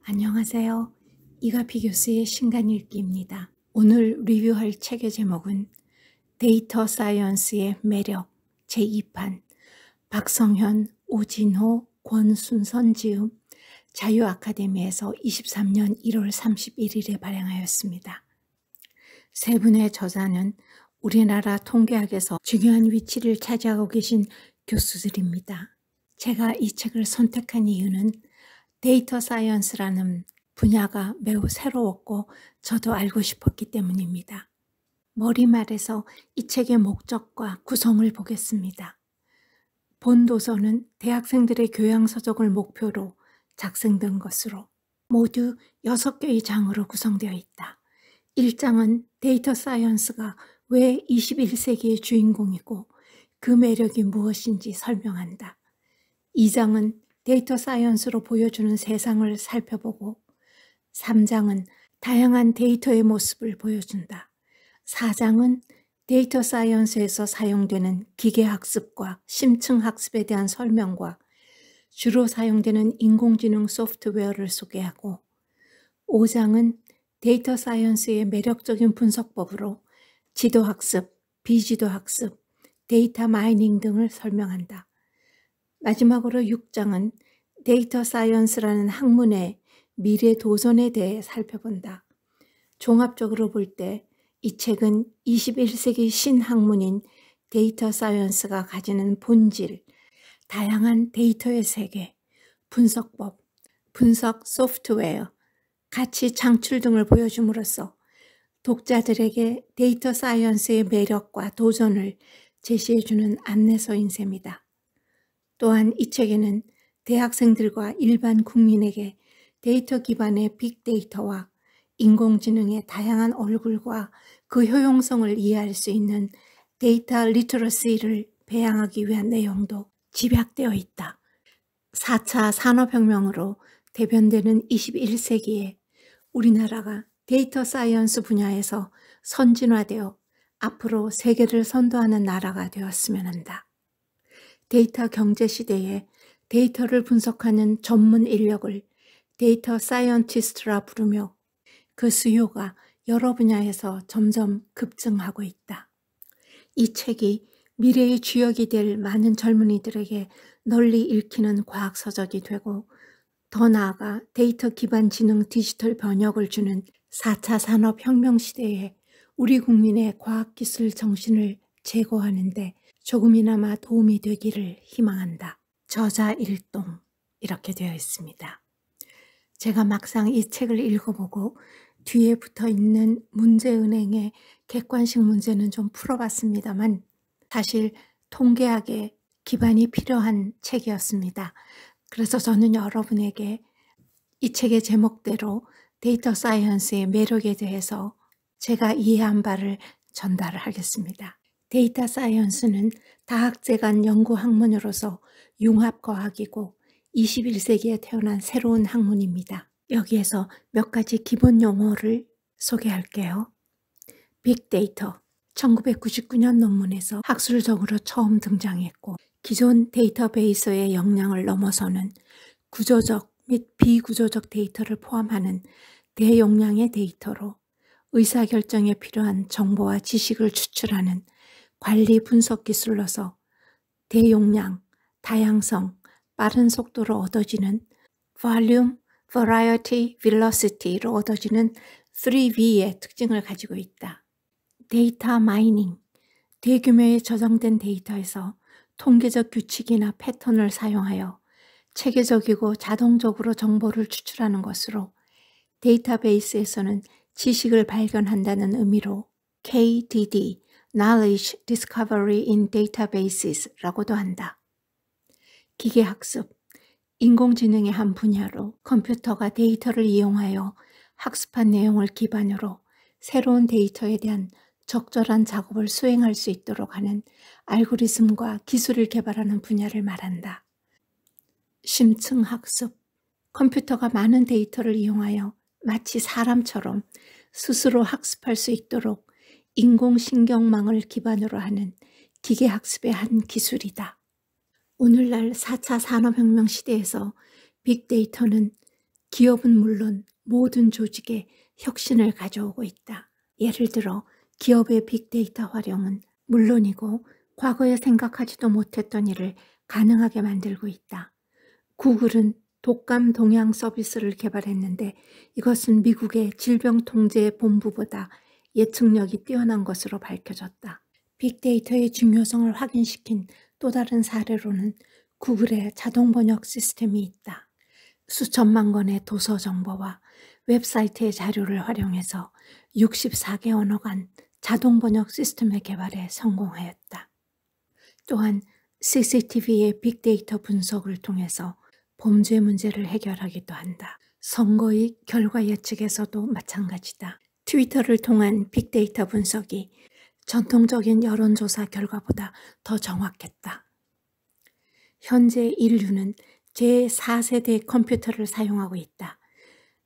안녕하세요. 이가피 교수의 신간 읽기입니다. 오늘 리뷰할 책의 제목은 데이터 사이언스의 매력 제2판 박성현, 오진호, 권순선 지음 자유아카데미에서 23년 1월 31일에 발행하였습니다. 세 분의 저자는 우리나라 통계학에서 중요한 위치를 차지하고 계신 교수들입니다. 제가 이 책을 선택한 이유는 데이터 사이언스라는 분야가 매우 새로웠고 저도 알고 싶었기 때문입니다. 머리말에서 이 책의 목적과 구성을 보겠습니다. 본 도서는 대학생들의 교양서적을 목표로 작성된 것으로 모두 6개의 장으로 구성되어 있다. 1장은 데이터 사이언스가 왜 21세기의 주인공이고 그 매력이 무엇인지 설명한다. 2장은 데이터 사이언스로 보여주는 세상을 살펴보고 3장은 다양한 데이터의 모습을 보여준다. 4장은 데이터 사이언스에서 사용되는 기계학습과 심층학습에 대한 설명과 주로 사용되는 인공지능 소프트웨어를 소개하고 5장은 데이터 사이언스의 매력적인 분석법으로 지도학습, 비지도학습, 데이터 마이닝 등을 설명한다. 마지막으로 6장은 데이터 사이언스라는 학문의 미래 도전에 대해 살펴본다. 종합적으로 볼 때 이 책은 21세기 신학문인 데이터 사이언스가 가지는 본질, 다양한 데이터의 세계, 분석법, 분석 소프트웨어, 가치 창출 등을 보여줌으로써 독자들에게 데이터 사이언스의 매력과 도전을 제시해주는 안내서인 셈이다. 또한 이 책에는 대학생들과 일반 국민에게 데이터 기반의 빅데이터와 인공지능의 다양한 얼굴과 그 효용성을 이해할 수 있는 데이터 리터러시를 배양하기 위한 내용도 집약되어 있다. 4차 산업혁명으로 대변되는 21세기에 우리나라가 데이터 사이언스 분야에서 선진화되어 앞으로 세계를 선도하는 나라가 되었으면 한다. 데이터 경제 시대에 데이터를 분석하는 전문 인력을 데이터 사이언티스트라 부르며 그 수요가 여러 분야에서 점점 급증하고 있다. 이 책이 미래의 주역이 될 많은 젊은이들에게 널리 읽히는 과학서적이 되고 더 나아가 데이터 기반 지능 디지털 번역을 주는 4차 산업혁명 시대에 우리 국민의 과학기술 정신을 제고하는 데 조금이나마 도움이 되기를 희망한다. 저자 일동 이렇게 되어 있습니다. 제가 막상 이 책을 읽어보고 뒤에 붙어있는 문제은행의 객관식 문제는 좀 풀어봤습니다만 사실 통계학의 기반이 필요한 책이었습니다. 그래서 저는 여러분에게 이 책의 제목대로 데이터 사이언스의 매력에 대해서 제가 이해한 바를 전달하겠습니다. 데이터 사이언스는 다학제간 연구 학문으로서 융합과학이고 21세기에 태어난 새로운 학문입니다. 여기에서 몇 가지 기본 용어를 소개할게요. 빅데이터, 1999년 논문에서 학술적으로 처음 등장했고 기존 데이터베이스의 역량을 넘어서는 구조적 및 비구조적 데이터를 포함하는 대용량의 데이터로 의사결정에 필요한 정보와 지식을 추출하는 관리 분석 기술로서 대용량, 다양성, 빠른 속도로 얻어지는 Volume, Variety, Velocity로 얻어지는 3V의 특징을 가지고 있다. 데이터 마이닝, 대규모의 저장된 데이터에서 통계적 규칙이나 패턴을 사용하여 체계적이고 자동적으로 정보를 추출하는 것으로 데이터베이스에서는 지식을 발견한다는 의미로 KDD, Knowledge Discovery in Databases라고도 한다. 기계학습, 인공지능의 한 분야로 컴퓨터가 데이터를 이용하여 학습한 내용을 기반으로 새로운 데이터에 대한 적절한 작업을 수행할 수 있도록 하는 알고리즘과 기술을 개발하는 분야를 말한다. 심층학습, 컴퓨터가 많은 데이터를 이용하여 마치 사람처럼 스스로 학습할 수 있도록 인공신경망을 기반으로 하는 기계학습의 한 기술이다. 오늘날 4차 산업혁명 시대에서 빅데이터는 기업은 물론 모든 조직에 혁신을 가져오고 있다. 예를 들어 기업의 빅데이터 활용은 물론이고 과거에 생각하지도 못했던 일을 가능하게 만들고 있다. 구글은 독감 동향 서비스를 개발했는데 이것은 미국의 질병통제본부보다 예측력이 뛰어난 것으로 밝혀졌다. 빅데이터의 중요성을 확인시킨 또 다른 사례로는 구글의 자동 번역 시스템이 있다. 수천만 건의 도서 정보와 웹사이트의 자료를 활용해서 64개 언어 간 자동 번역 시스템의 개발에 성공하였다. 또한 CCTV의 빅데이터 분석을 통해서 범죄 문제를 해결하기도 한다. 선거의 결과 예측에서도 마찬가지다. 트위터를 통한 빅데이터 분석이 전통적인 여론조사 결과보다 더 정확했다. 현재 인류는 제4세대 컴퓨터를 사용하고 있다.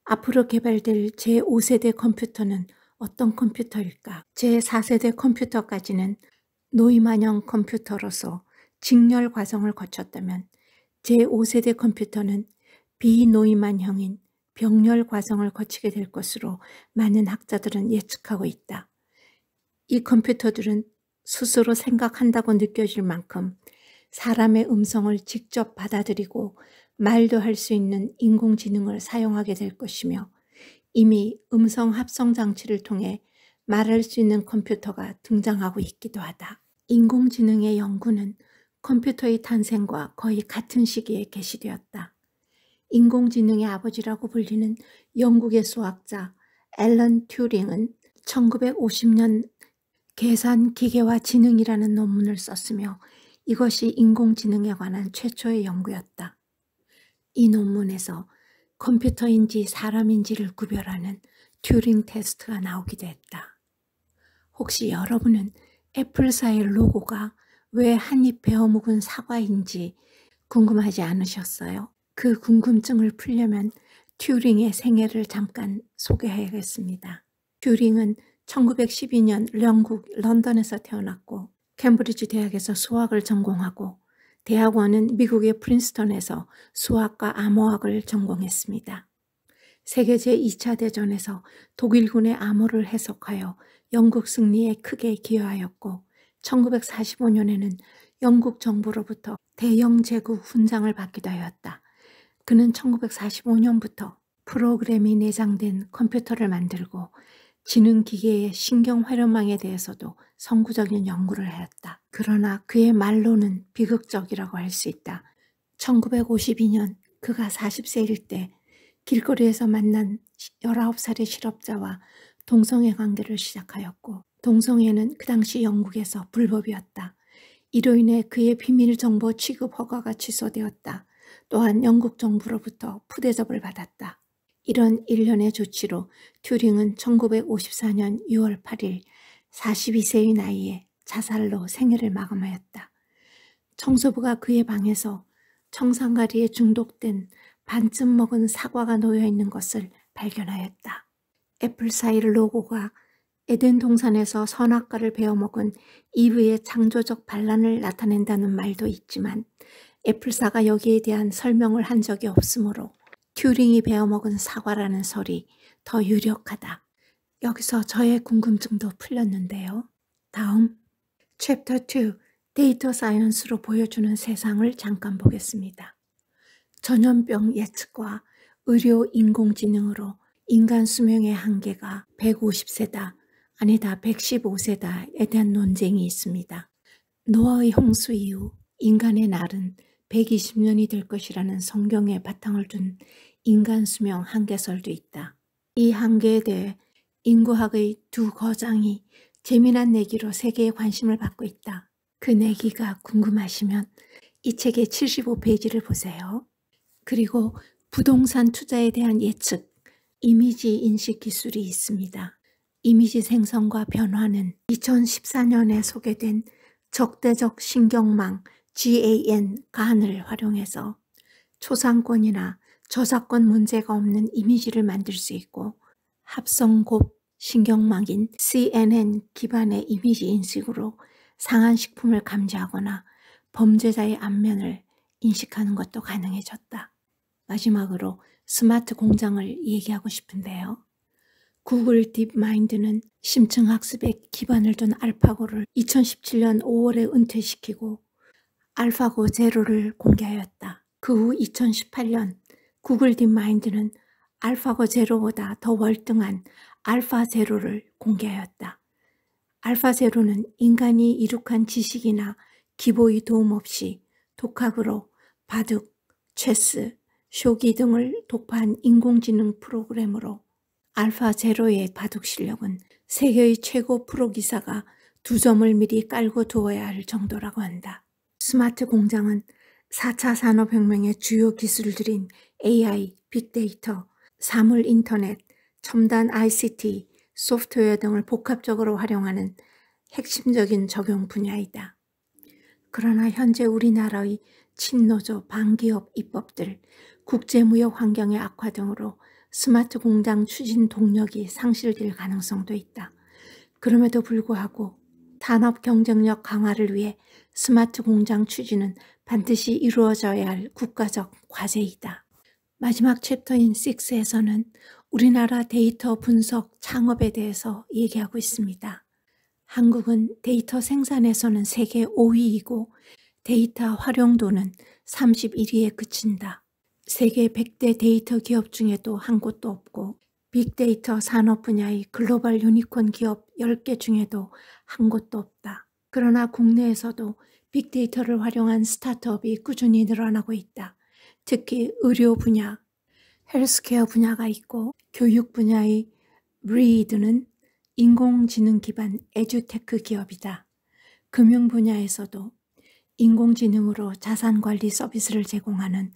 앞으로 개발될 제5세대 컴퓨터는 어떤 컴퓨터일까? 제4세대 컴퓨터까지는 노이만형 컴퓨터로서 직렬 과정을 거쳤다면 제5세대 컴퓨터는 비노이만형인 병렬 과정을 거치게 될 것으로 많은 학자들은 예측하고 있다. 이 컴퓨터들은 스스로 생각한다고 느껴질 만큼 사람의 음성을 직접 받아들이고 말도 할 수 있는 인공지능을 사용하게 될 것이며 이미 음성 합성 장치를 통해 말할 수 있는 컴퓨터가 등장하고 있기도 하다. 인공지능의 연구는 컴퓨터의 탄생과 거의 같은 시기에 개시되었다. 인공지능의 아버지라고 불리는 영국의 수학자 앨런 튜링은 1950년 계산 기계와 지능이라는 논문을 썼으며 이것이 인공지능에 관한 최초의 연구였다. 이 논문에서 컴퓨터인지 사람인지를 구별하는 튜링 테스트가 나오기도 했다. 혹시 여러분은 애플사의 로고가 왜 한입 베어묵은 사과인지 궁금하지 않으셨어요? 그 궁금증을 풀려면 튜링의 생애를 잠깐 소개해야겠습니다. 튜링은 1912년 영국 런던에서 태어났고 캠브리지 대학에서 수학을 전공하고 대학원은 미국의 프린스턴에서 수학과 암호학을 전공했습니다. 세계 제2차 대전에서 독일군의 암호를 해석하여 영국 승리에 크게 기여하였고 1945년에는 영국 정부로부터 대영 제국 훈장을 받기도 하였다. 그는 1945년부터 프로그램이 내장된 컴퓨터를 만들고 지능기계의 신경활용망에 대해서도 선구적인 연구를 하였다. 그러나 그의 말로는 비극적이라고 할 수 있다. 1952년 그가 40세일 때 길거리에서 만난 19살의 실업자와 동성애 관계를 시작하였고 동성애는 그 당시 영국에서 불법이었다. 이로 인해 그의 비밀 정보 취급 허가가 취소되었다. 또한 영국 정부로부터 푸대접을 받았다. 이런 일련의 조치로 튜링은 1954년 6월 8일 42세의 나이에 자살로 생애를 마감하였다. 청소부가 그의 방에서 청산가리에 중독된 반쯤 먹은 사과가 놓여 있는 것을 발견하였다. 애플사의 로고가 에덴 동산에서 선악과를 베어먹은 이브의 창조적 반란을 나타낸다는 말도 있지만 애플사가 여기에 대한 설명을 한 적이 없으므로 튜링이 베어먹은 사과라는 설이 더 유력하다. 여기서 저의 궁금증도 풀렸는데요. 다음 챕터 2 데이터 사이언스로 보여주는 세상을 잠깐 보겠습니다. 전염병 예측과 의료 인공지능으로 인간 수명의 한계가 150세다, 아니다 115세다에 대한 논쟁이 있습니다. 노아의 홍수 이후 인간의 날은 120년이 될 것이라는 성경에 바탕을 둔 인간 수명 한계설도 있다. 이 한계에 대해 인구학의 두 거장이 재미난 내기로 세계의 관심을 받고 있다. 그 내기가 궁금하시면 이 책의 75페이지를 보세요. 그리고 부동산 투자에 대한 예측, 이미지 인식 기술이 있습니다. 이미지 생성과 변화는 2014년에 소개된 적대적 신경망 GAN-간을 활용해서 초상권이나 저작권 문제가 없는 이미지를 만들 수 있고 합성곱 신경망인 CNN 기반의 이미지 인식으로 상한식품을 감지하거나 범죄자의 안면을 인식하는 것도 가능해졌다. 마지막으로 스마트 공장을 얘기하고 싶은데요. 구글 딥마인드는 심층학습에 기반을 둔 알파고를 2017년 5월에 은퇴시키고 알파고 제로를 공개하였다. 그 후 2018년 구글 딥마인드는 알파고 제로보다 더 월등한 알파 제로를 공개하였다. 알파 제로는 인간이 이룩한 지식이나 기보의 도움 없이 독학으로 바둑, 체스, 쇼기 등을 독파한 인공지능 프로그램으로 알파 제로의 바둑 실력은 세계의 최고 프로 기사가 2점을 미리 깔고 두어야 할 정도라고 한다. 스마트 공장은 4차 산업혁명의 주요 기술들인 AI, 빅데이터, 사물 인터넷, 첨단 ICT, 소프트웨어 등을 복합적으로 활용하는 핵심적인 적용 분야이다. 그러나 현재 우리나라의 친노조 반기업 입법들, 국제무역 환경의 악화 등으로 스마트 공장 추진 동력이 상실될 가능성도 있다. 그럼에도 불구하고 산업 경쟁력 강화를 위해 스마트 공장 추진은 반드시 이루어져야 할 국가적 과제이다. 마지막 챕터인 6에서는 우리나라 데이터 분석 창업에 대해서 얘기하고 있습니다. 한국은 데이터 생산에서는 세계 5위이고 데이터 활용도는 31위에 그친다. 세계 100대 데이터 기업 중에도 한 곳도 없고 빅데이터 산업 분야의 글로벌 유니콘 기업 10개 중에도 한 곳도 없다. 그러나 국내에서도 빅데이터를 활용한 스타트업이 꾸준히 늘어나고 있다. 특히 의료 분야, 헬스케어 분야가 있고 교육 분야의 브리드는 인공지능 기반 에듀테크 기업이다. 금융 분야에서도 인공지능으로 자산관리 서비스를 제공하는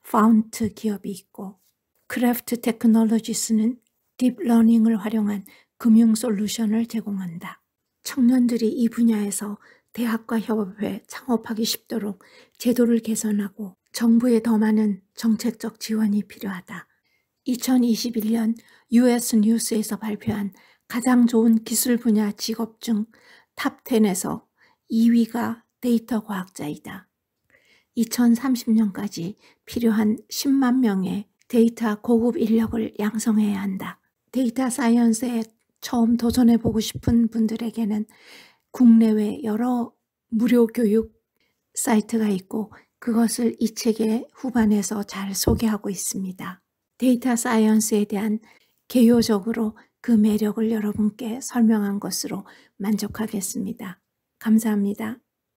파운트 기업이 있고 크래프트 테크놀로지스는 딥러닝을 활용한 금융 솔루션을 제공한다. 청년들이 이 분야에서 대학과 협업해 창업하기 쉽도록 제도를 개선하고 정부의 더 많은 정책적 지원이 필요하다. 2021년 US 뉴스에서 발표한 가장 좋은 기술 분야 직업 중 탑 10에서 2위가 데이터 과학자이다. 2030년까지 필요한 10만 명의 데이터 고급 인력을 양성해야 한다. 데이터 사이언스에 처음 도전해보고 싶은 분들에게는 국내외 여러 무료 교육 사이트가 있고 그것을 이 책의 후반에서 잘 소개하고 있습니다. 데이터 사이언스에 대한 개요적으로 그 매력을 여러분께 설명한 것으로 만족하겠습니다. 감사합니다.